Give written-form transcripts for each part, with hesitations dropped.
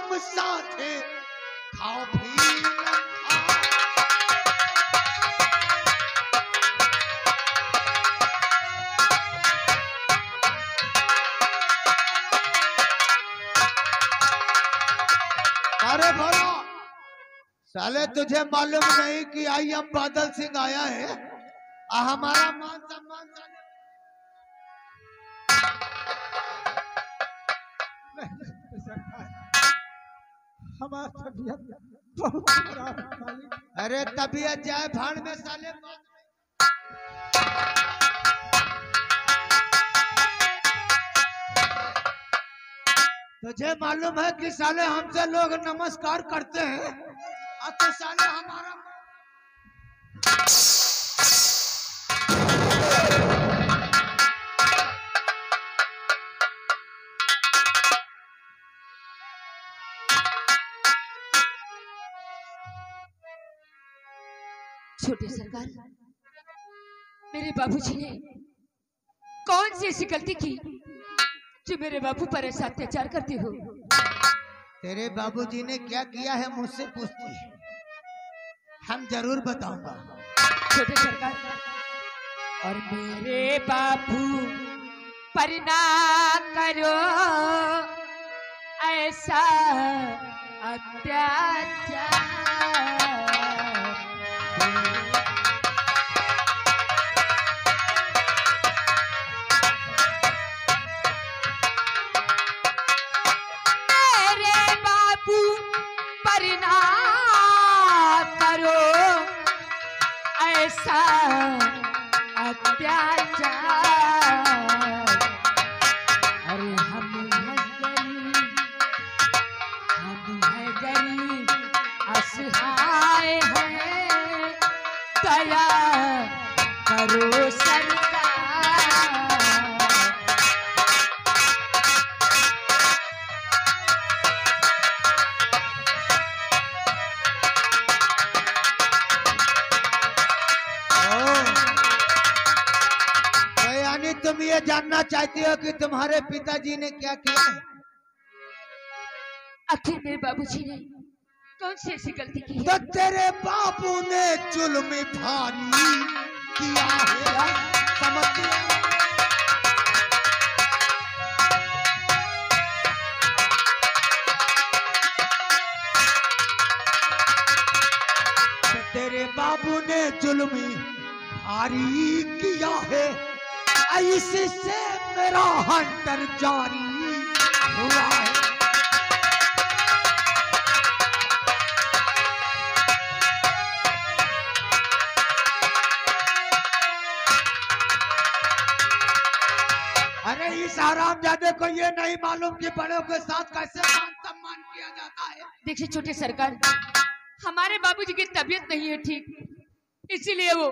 हम साथे खाओ भी अरे भोला साले तुझे मालूम नहीं कि आई एम बादल सिंह आया है हमारा मान सम्मान हमारा तबीयत बहुत खराब है मालिक। अरे तबीयत जाए भाड़ में साले तुझे मालूम है कि साले हमसे लोग नमस्कार करते हैं अब तो साले हमारा छोटे सरकार, मेरे बाबूजी ने कौन सी ऐसी गलती की जो मेरे बाबू पर ऐसा अत्याचार करते हो? तेरे बाबूजी ने क्या किया है मुझसे पूछती है, हम जरूर बताऊंगा। छोटे सरकार, और मेरे बाबू पर ना करो ऐसा अत्याचार। अरे हम है गरीब असहाय हैं, दया करो सरकार। तुम ये जानना चाहती हो कि तुम्हारे पिताजी ने क्या किया है? आखिर मेरे बाबूजी ने कौन सी ऐसी गलती की है? तो तेरे बापू ने जुल्म भारी किया है, समझती है? तो तेरे बाबू ने जुल्म भारी किया है, इससे मेरा हंटर जारी हुआ है। अरे इस हरामजादे को ये नहीं मालूम कि बड़ों के साथ कैसे मान सम्मान किया जाता है। देखिए छोटे सरकार, हमारे बाबूजी की तबीयत नहीं है ठीक, इसीलिए वो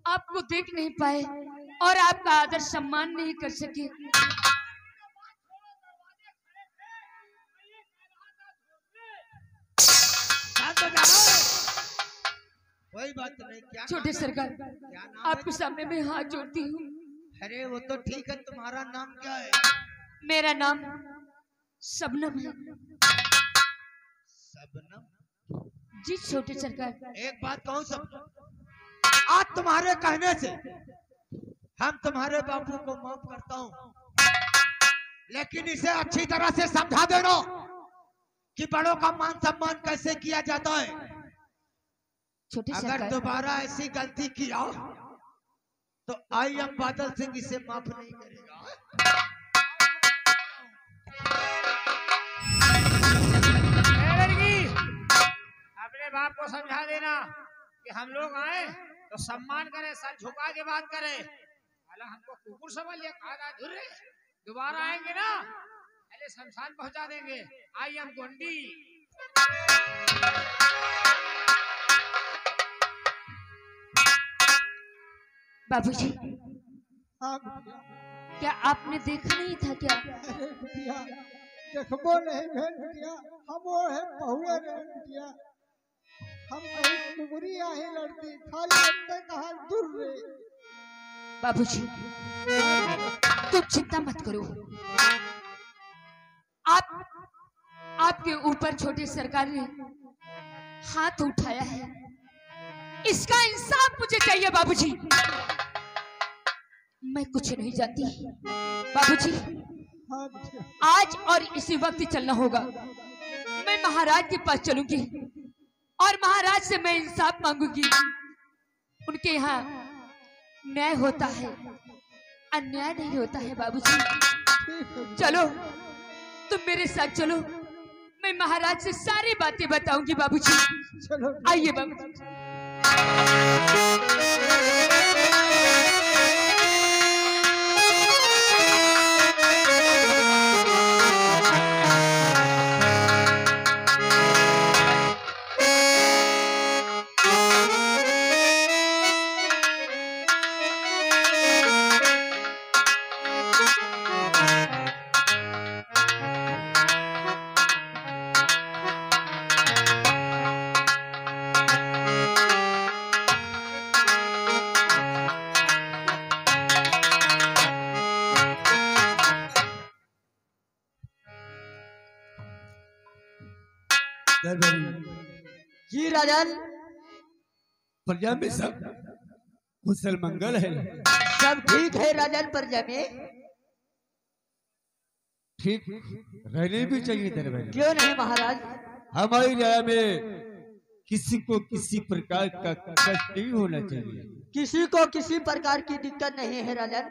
आपको देख नहीं पाए और आपका आदर सम्मान नहीं कर सके। कोई बात नहीं। क्या छोटे सरकार, आपके सामने मैं हाथ जोड़ती हूँ। अरे वो तो ठीक है, तुम्हारा नाम क्या है? मेरा नाम शबनम है। शबनम? जी छोटे सरकार। एक बात कहूँ शबनम, आज तुम्हारे कहने से हम तुम्हारे बापू को माफ करता हूँ, लेकिन इसे अच्छी तरह से समझा देना कि बड़ों का मान सम्मान कैसे किया जाता है। छोटे अगर दोबारा ऐसी गलती किया तो आई एम बादल सिंह इसे माफ नहीं करेगा। अपने बाप को समझा देना कि हम लोग आए तो सम्मान करें, सर झुका के बात करें। अला हमको कुकुर समझ लिया, खाना धुर्रे। दोबारा आएंगे ना पहले शमशान पहुंचा देंगे। I am Gondi. बाबूजी, हाँ क्या आपने देखा नहीं था क्या? बिटिया देखबो नहीं भेल बिटिया, हम वो है बहुए नहीं बिटिया, हम कहीं कुबरी आही लड़ती खाली अपने कहा दूर रे। बाबूजी, तुम चिंता मत करो। आप आपके ऊपर छोटे सरकार ने हाथ उठाया है, इसका इंसाफ मुझे चाहिए बाबूजी। मैं कुछ नहीं जानती बाबूजी, आज और इसी वक्त चलना होगा। मैं महाराज के पास चलूंगी और महाराज से मैं इंसाफ मांगूंगी। उनके यहाँ न्याय होता है, अन्याय नहीं होता है बाबूजी। चलो तुम मेरे साथ चलो, मैं महाराज से सारी बातें बताऊंगी बाबूजी। चलो आइए बाबूजी। जी राजन, प्रजा में सब कुशल मंगल है। सब ठीक है राजन। प्रजा में ठीक रहने भी चाहिए तेरे भाई। क्यों नहीं महाराज? हमारी राय में किसी को किसी प्रकार का कष्ट नहीं होना चाहिए। किसी को किसी प्रकार की दिक्कत नहीं है राजन।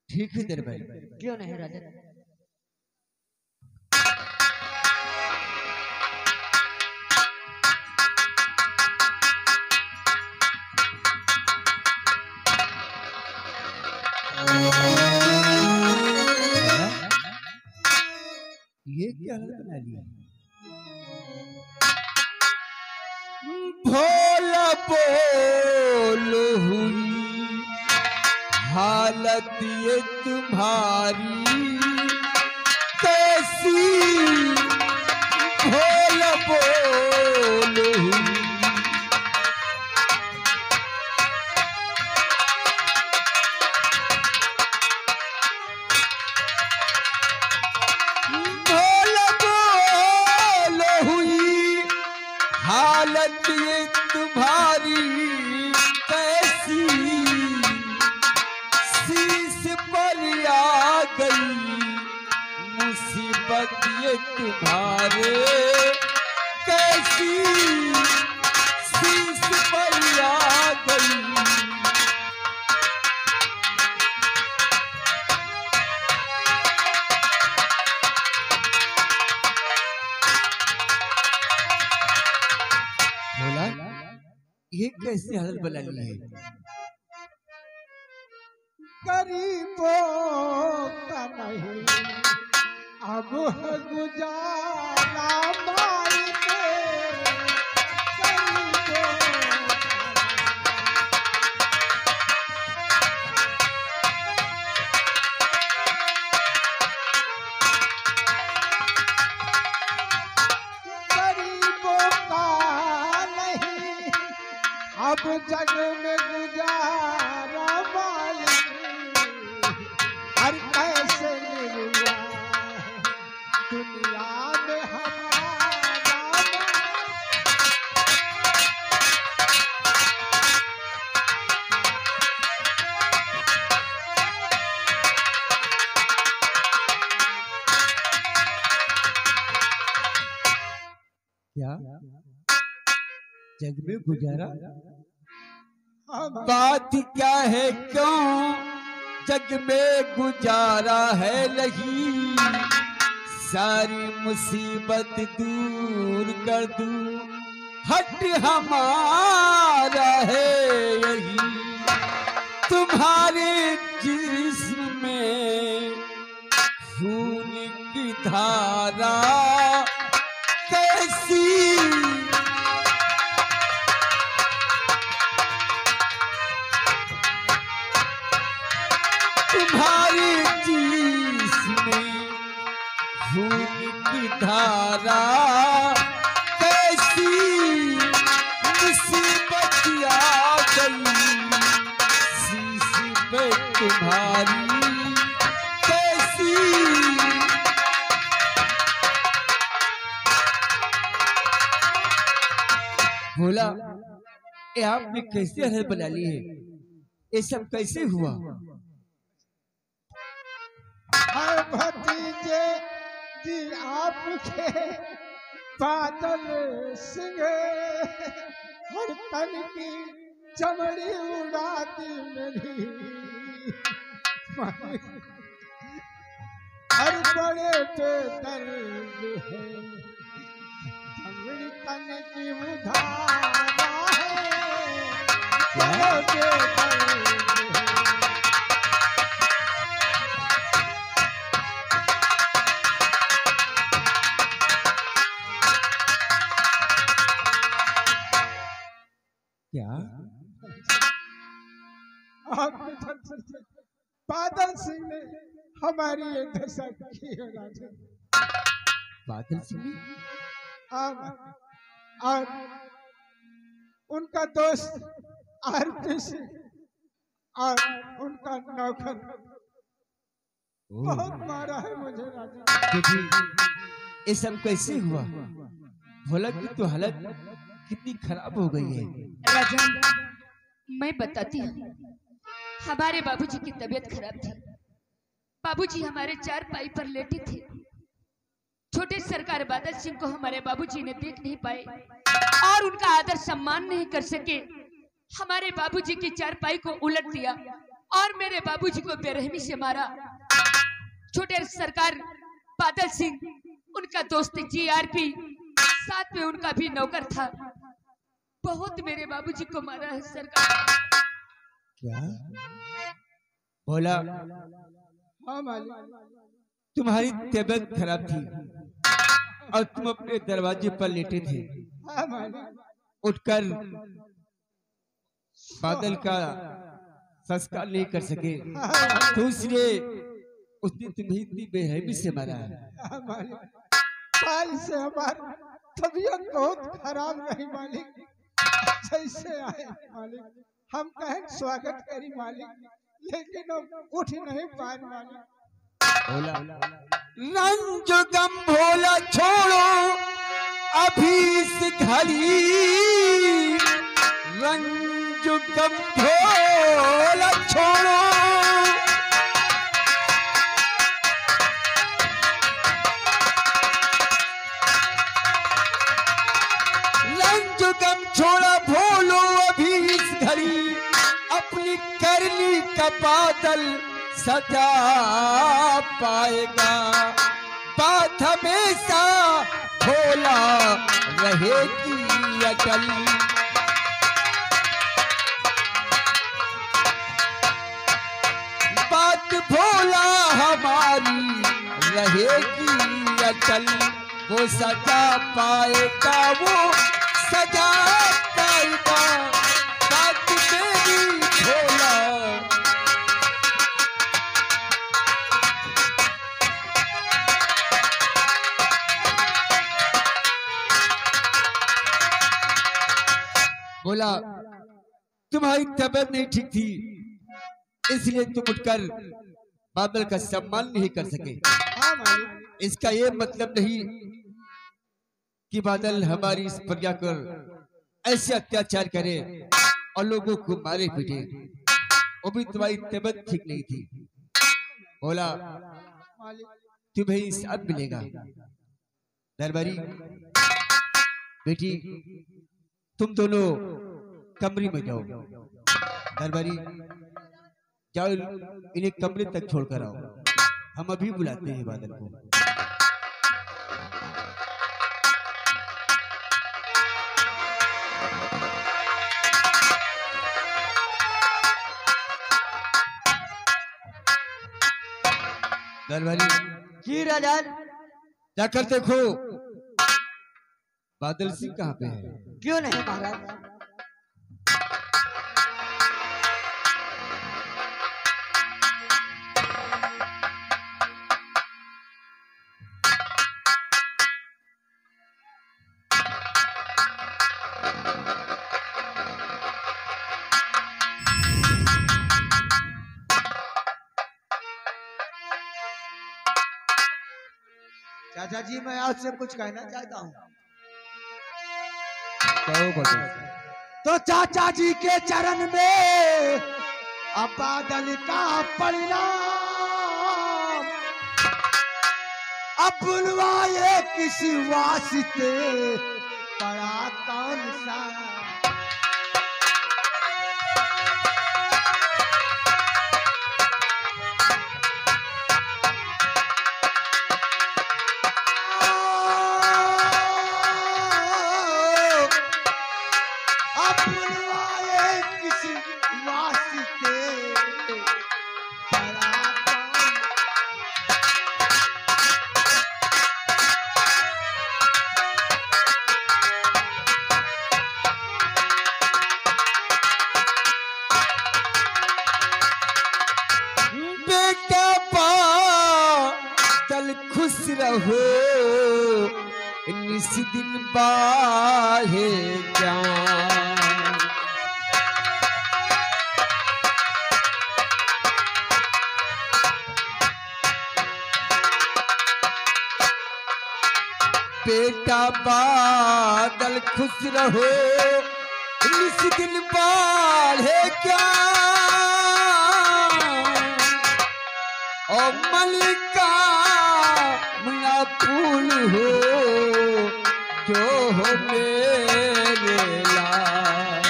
ठीक है तेरे भाई। क्यों नहीं राजन? ये क्या हालत बना लिया? भोला बोल हुई हालत ये तुम्हारी कैसी, भोला बोल हुई। हालत ये तुम्हारी कैसी, शीश पर आ गई मुसीबत ये तुम्हारे कैसी, शीश पर आ गई। ये कैसे हालत बना ली है? गरीबों का नहीं अब है गुजारा माई के, गरीबों अब जग में गुजारा मालिक, हर कैसे मिलवा दुनिया में हमारा। क्या जग में गुजारा? बात क्या है, क्यों जग में गुजारा है नहीं, सारी मुसीबत दूर कर दूं, हट हमारा है यही, तुम्हारे जिस्म में खून की धारा कैसी, तुम्हारी जिस्म में खून की धारा कैसी, मुसीबत आ गई शीश पे तुम्हारी कैसी। भोला, ये आपने कैसे हरद बना ली है? ये सब कैसे हुआ? हाय भतीजे जी आपके बादल सिंह हर तन की चमड़ी उड़ा दी मेरी हर बड़े बेदर्द है चमड़ी तन की उधारा है बड़े बेदर्द है। क्या आपने बादल सिंह ने हमारी ये दशा की है राजा। बादल सिंह ने? और उनका दोस्त आरपी सिंह और उनका नौकर बहुत मारा है मुझे राजा। देखिए ये सब कैसे हुआ? भोला की तो हालत कितनी खराब हो गई है। राजा मैं बताती हूँ, हमारे बाबूजी की तबीयत खराब थी। बाबूजी हमारे चारपाई पर लेटे थे। छोटे सरकार बादल सिंह को हमारे बाबूजी ने देख नहीं पाए और उनका आदर सम्मान नहीं कर सके। हमारे बाबूजी की चारपाई को उलट दिया और मेरे बाबूजी को बेरहमी से मारा। छोटे सरकार बादल सिंह, उनका दोस्त जीआरपी, साथ में उनका भी नौकर था, बहुत मेरे बाबूजी को मारा है सरकार। क्या? भोला, हाँ मालिक। तुम्हारी तबीयत खराब थी और तुम अपने दरवाजे पर लेटे थे। हाँ मालिक। उठकर बादल का संस्कार नहीं कर सके तो इसलिए उसने तुम्हें इतनी बेरहमी से मारा है। हाँ मालिक। काल से हमारी तबीयत बहुत खराब रही मालिक। जैसे आए मालिक हम कहें स्वागत करी मालिक, लेकिन हम उठ नहीं पाए मालिक। भोला, रंज गम भोला छोड़ो अभी इस घड़ी, रंज गम भोला छोड़ो। रंज गम छोड़ा भोलो अभी इस घड़ी, अपनी करनी का बादल सजा पाएगा। बात हमेशा भोला रहेगी अटल। बात भोला हमारी रहेगी अटल। वो सजा पाएगा, वो सजा पाएगा। बात मेरी भोला। बोला, तुम्हारी तबीयत नहीं ठीक थी इसलिए तुम उठकर बादल का सम्मान नहीं कर सके। हाँ मालिक। इसका ये मतलब नहीं कि बादल हमारी इस प्रजा पर ऐसे अत्याचार करे और लोगों को मारे पीटे। वो भी तुम्हारी तबीयत ठीक नहीं थी। बोला, मालिक। तुम्हें इंसाफ मिलेगा। दरबारी बेटी, तुम दोनों कमरे में जाओ। दरबारी जाओ, इन्हें कमरे तक छोड़कर आओ, हम अभी बुलाते हैं बादल को। दरबारी जी राजा। जाकर देखो बादल सिंह कहाँ पे है। क्यों नहीं महाराज। चाचा जी, मैं आपसे कुछ कहना चाहता हूँ। कहो बादल। तो चाचा जी के चरण में अब बादल का परिणाम अब बुलवाए किसी वास्ते पड़ा कौन सा। अब बुलवाए किसी वास्ते पड़ा कौन। बेटा बादल खुश रहो निस दिन बाहे जान। बेटा बादल खुश रहो निस दिन बाहे ज्ञान। ओ मलिका मुना फूल हो जो हो मेरे लाल।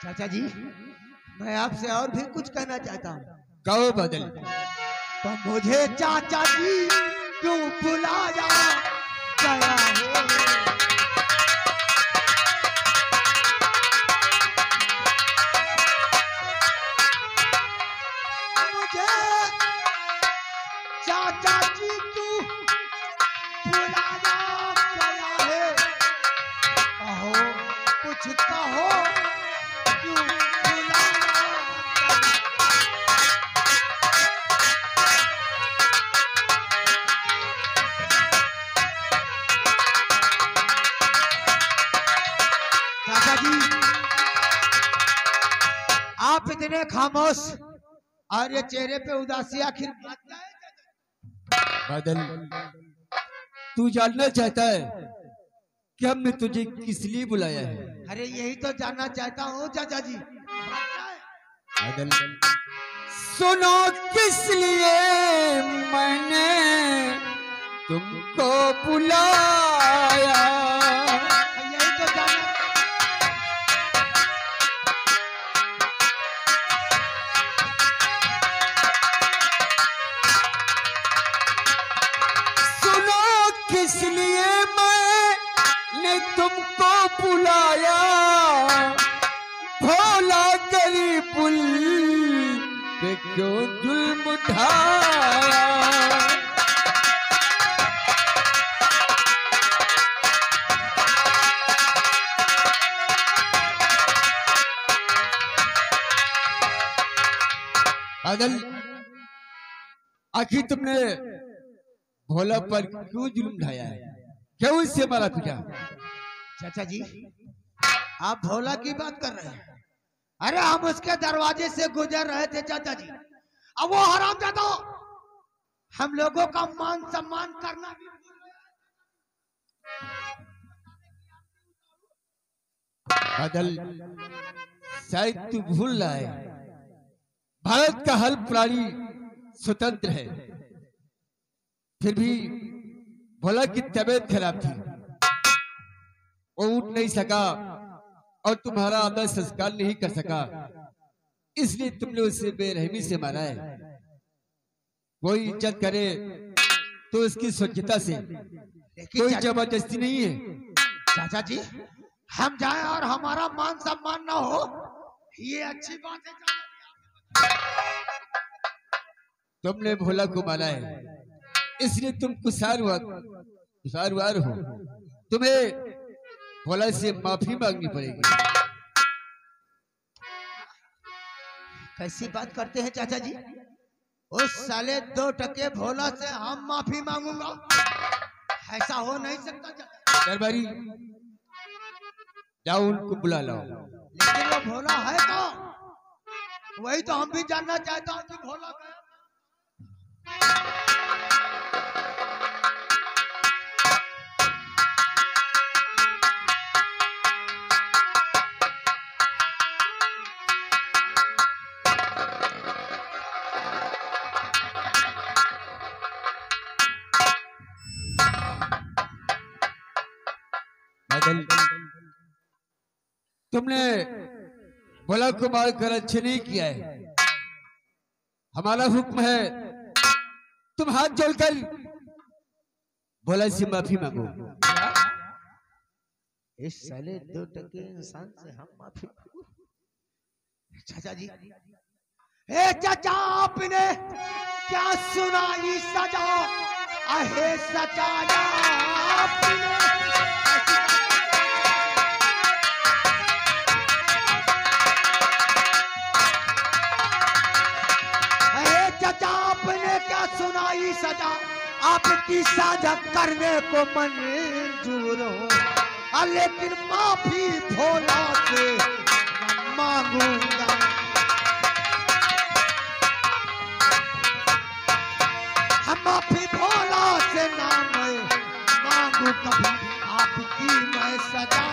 चाचा जी मैं आपसे और भी कुछ कहना चाहता हूँ। कहो बादल। तो मुझे चाचा जी क्यों बुलाया गया हो। मुझे चाचा जी क्यों बुलाया गया है। कहो कुछ कहो क्यों बुलाया गया। चाचा जी आप इतने खामोश और ये चेहरे पे उदासी आखिर बात क्या है। बादल तू जानना चाहता है कि हमने तुझे किस लिए बुलाया है। अरे यही तो जानना चाहता हूँ चाचा जी बात क्या है। बादल सुनो किस लिए मैंने तुमको बुलाया। यही तो जानना। सुनो किस लिए मैंने तुमको बुलाया। भोला गरीबुल पे क्यों जुल्म उठाया। बादल आखिर तुमने भोला पर क्यों जुल्म ढाया है। क्यों इससे मारा पीटा। चाचा जी आप भोला की बात कर रहे हैं। अरे हम उसके दरवाजे से गुजर रहे थे चाचा जी। अब वो हरामजादा हम लोगों का मान सम्मान करना भी भूल गया। बादल शायद तू भूल रहा है भारत का हर प्राणी स्वतंत्र है। फिर भी भोला की तबीयत खराब थी वो उठ नहीं सका और तुम्हारा आदर संस्कार नहीं कर सका इसलिए तुमने उसे बेरहमी से मारा है। कोई इज्जत करे तो उसकी स्वच्छता से कोई जबरदस्ती नहीं है। चाचा जी हम जाएं और हमारा मान सम्मान ना हो ये अच्छी बात है। तुमने भोला को मारा है इसलिए तुम कुसारवार हो। तुम्हें भोला से माफी मांगनी पड़ेगी। कैसी बात करते हैं चाचा जी। उस साले 2 टके भोला से हम माफी मांगूंगा ऐसा हो नहीं सकता। दरबारी जाओ उनको बुला लाओ। लेकिन वो भोला है कौन? वही तो हम भी जानना चाहता हूँ कि भोला कौन? तुमने भोला को मार कर अच्छे नहीं किया है। हमारा हुक्म है तुम हाथ जोड़कर भोला से माफी मांगो। इस साले 2 टके इंसान से हम माफी मांगो? चाचा जी, हे चाचा आपने क्या सुनाई सजा? अहे सचाया आपने चाचा आपने क्या सुनाई सजा? आपकी साझा करने को मंजूर हो, लेकिन माफी भोला से मांगूंगा। हम माफी भोला से ना मैं मांगू कभी, आपकी मैं सजा